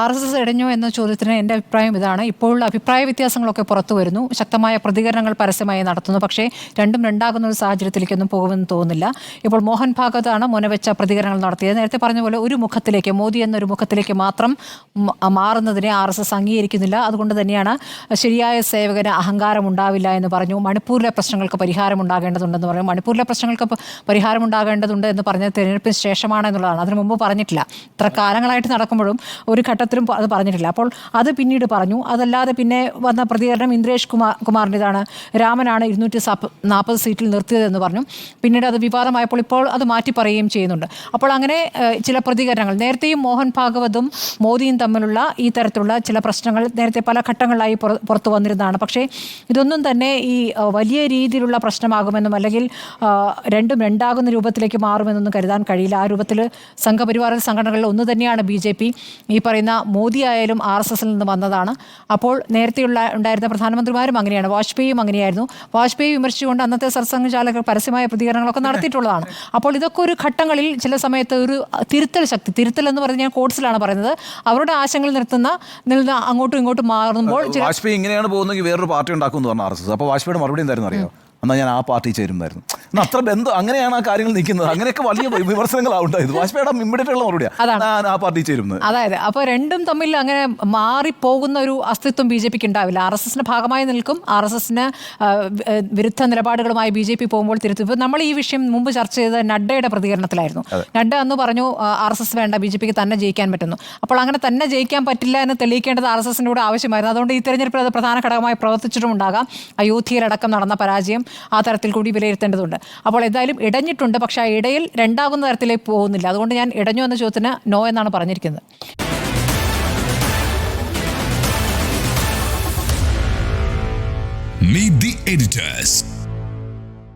RSS ഇടഞ്ഞോ എന്ന ചോദ്യത്തിന് എൻ്റെ അഭിപ്രായം ഇതാണ്. ഇപ്പോഴുള്ള അഭിപ്രായ വ്യത്യാസങ്ങളൊക്കെ പുറത്തു വരുന്നു, ശക്തമായ പ്രതികരണങ്ങൾ പരസ്യമായി നടത്തുന്നു. പക്ഷേ രണ്ടും രണ്ടാകുന്ന ഒരു സാഹചര്യത്തിലേക്കൊന്നും പോകുമെന്ന് തോന്നുന്നില്ല. ഇപ്പോൾ മോഹൻ ഭാഗവതാണ് മുനവെച്ച പ്രതികരണങ്ങൾ നടത്തിയത്. നേരത്തെ പറഞ്ഞ പോലെ ഒരു മുഖത്തിലേക്ക്, മോദി എന്നൊരു മുഖത്തിലേക്ക് മാത്രം മാറുന്നതിനെ RSS അംഗീകരിക്കുന്നില്ല. അതുകൊണ്ട് തന്നെയാണ് ശരിയായ സേവകന് അഹങ്കാരം ഉണ്ടാവില്ല എന്ന് പറഞ്ഞു. മണിപ്പൂരിലെ പ്രശ്നങ്ങൾക്ക് പരിഹാരം ഉണ്ടാകേണ്ടതുണ്ടെന്ന് പറഞ്ഞു. മണിപ്പൂരിലെ പ്രശ്നങ്ങൾക്ക് പരിഹാരം ഉണ്ടാകേണ്ടതുണ്ട് എന്ന് പറഞ്ഞത് തിരഞ്ഞെടുപ്പിന് ശേഷമാണ് എന്നുള്ളതാണ്. അതിനു മുമ്പ് പറഞ്ഞിട്ടില്ല. ഇത്ര കാലങ്ങളായിട്ട് നടക്കുമ്പോഴും ഒരു ഘട്ടത്തിലും അത് പറഞ്ഞിട്ടില്ല. അപ്പോൾ അത് പിന്നീട് പറഞ്ഞു. അതല്ലാതെ പിന്നെ വന്ന പ്രതികരണം ഇന്ദ്രേഷ് കുമാറിൻ്റെതാണ്. രാമനാണ് 240 സീറ്റിൽ നിർത്തിയതെന്ന് പറഞ്ഞു. പിന്നീട് അത് വിവാദമായപ്പോൾ ഇപ്പോൾ അത് മാറ്റി പറയുകയും ചെയ്യുന്നുണ്ട്. അപ്പോൾ അങ്ങനെ ചില പ്രതികരണങ്ങൾ നേരത്തെയും മോഹൻ ഭാഗവതും മോദിയും തമ്മിലുള്ള ഈ തരത്തിലുള്ള ചില പ്രശ്നങ്ങൾ നേരത്തെ പല ഘട്ടങ്ങളിലായി പുറത്തു വന്നിരുന്നതാണ്. പക്ഷേ ഇതൊന്നും തന്നെ ഈ വലിയ രീതിയിലുള്ള പ്രശ്നമാകുമെന്നും അല്ലെങ്കിൽ രണ്ടും രണ്ടാകുന്ന രൂപത്തിലേക്ക് മാറുമെന്നൊന്നും കരുതാൻ കഴിയില്ല. ആ രൂപത്തിൽ സംഘപരിവാർ സംഘടനകളിൽ ഒന്ന് തന്നെയാണ് BJP. ഈ പറയുന്ന മോദി ആയാലും RSSൽ നിന്ന് വന്നതാണ്. അപ്പോൾ നേരത്തെ ഉണ്ടായിരുന്ന പ്രധാനമന്ത്രിമാരും അങ്ങനെയാണ്. വാജ്പേയിയും അങ്ങനെയായിരുന്നു. വാജ്പേയി വിമർശിച്ചുകൊണ്ട് അന്നത്തെ സർസംഘചാലകർ പരസ്യമായ പ്രതികരണങ്ങളൊക്കെ നടത്തിയിട്ടുള്ളതാണ്. അപ്പോൾ ഇതൊക്കെ ഒരു ഘട്ടങ്ങളിൽ ചില സമയത്ത് ഒരു തിരുത്തൽ എന്ന് പറഞ്ഞ് ഞാൻ കോഴ്സിലാണ് പറയുന്നത്, അവരുടെ ആശയങ്ങൾ നിന്ന് അങ്ങോട്ടും ഇങ്ങോട്ടും മാറുമ്പോൾ വാജ്പേയി ഇങ്ങനെയാണ് പോകുന്നെങ്കിൽ വേറൊരു പാർട്ടി ഉണ്ടാക്കും എന്ന് പറഞ്ഞു RSS. അപ്പോൾ വാജ്പേയിയുടെ മറുപടി എന്തായിരുന്നു അറിയോ? എന്നാൽ ഞാൻ ആ പാർട്ടി ചേരുമായിരുന്നു. അത്ര ബന്ധം അങ്ങനെയാണ് ആ കാര്യങ്ങൾ നിൽക്കുന്നത്. അങ്ങനെയൊക്കെ വലിയ വിമർശനങ്ങളാണ് ഉണ്ടായത്. വാജ്പേയിയുടെ ഇമ്മീഡിയറ്റുള്ള മറുപടിയാണ് ഞാൻ ആ പാർട്ടി ചേരുന്നത്. അതായത് അപ്പോൾ രണ്ടും തമ്മിൽ അങ്ങനെ മാറിപ്പോകുന്ന ഒരു അസ്തിത്വം BJPക്ക് ഉണ്ടാവില്ല. RSSന്റെ ഭാഗമായി നിൽക്കും. RSSന് വിരുദ്ധ നിലപാടുകളുമായി BJP പോകുമ്പോൾ തിരുത്തും. ഇപ്പോൾ നമ്മൾ ഈ വിഷയം മുമ്പ് ചർച്ച ചെയ്ത നഡ്ഡയുടെ പ്രതികരണത്തിലായിരുന്നു. നഡ്ഡ അന്ന് പറഞ്ഞു RSS വേണ്ട, BJPക്ക് തന്നെ ജയിക്കാൻ പറ്റുന്നു. അപ്പോൾ അങ്ങനെ തന്നെ ജയിക്കാൻ പറ്റില്ല എന്ന് തെളിയിക്കേണ്ടത് RSSന്റെ കൂടെ ആവശ്യമായിരുന്നു. അതുകൊണ്ട് ഈ തെരഞ്ഞെടുപ്പിൽ അത് പ്രധാന ഘടകമായി പ്രവർത്തിച്ചിട്ടുമുണ്ടാകാം. അയോധ്യയിലടക്കം നടന്ന പരാജയം ആ തരത്തിൽ കൂടി വിലയിരുത്തേണ്ടതുണ്ട്. അപ്പോൾ എന്തായാലും ഇടഞ്ഞിട്ടുണ്ട്. പക്ഷേ ആ ഇടയിൽ രണ്ടാകുന്ന തരത്തിലേക്ക് പോകുന്നില്ല. അതുകൊണ്ട് ഞാൻ ഇടഞ്ഞു എന്ന ചോദ്യത്തിന് നോ എന്നാണ് പറഞ്ഞിരിക്കുന്നത്. Meet the editors.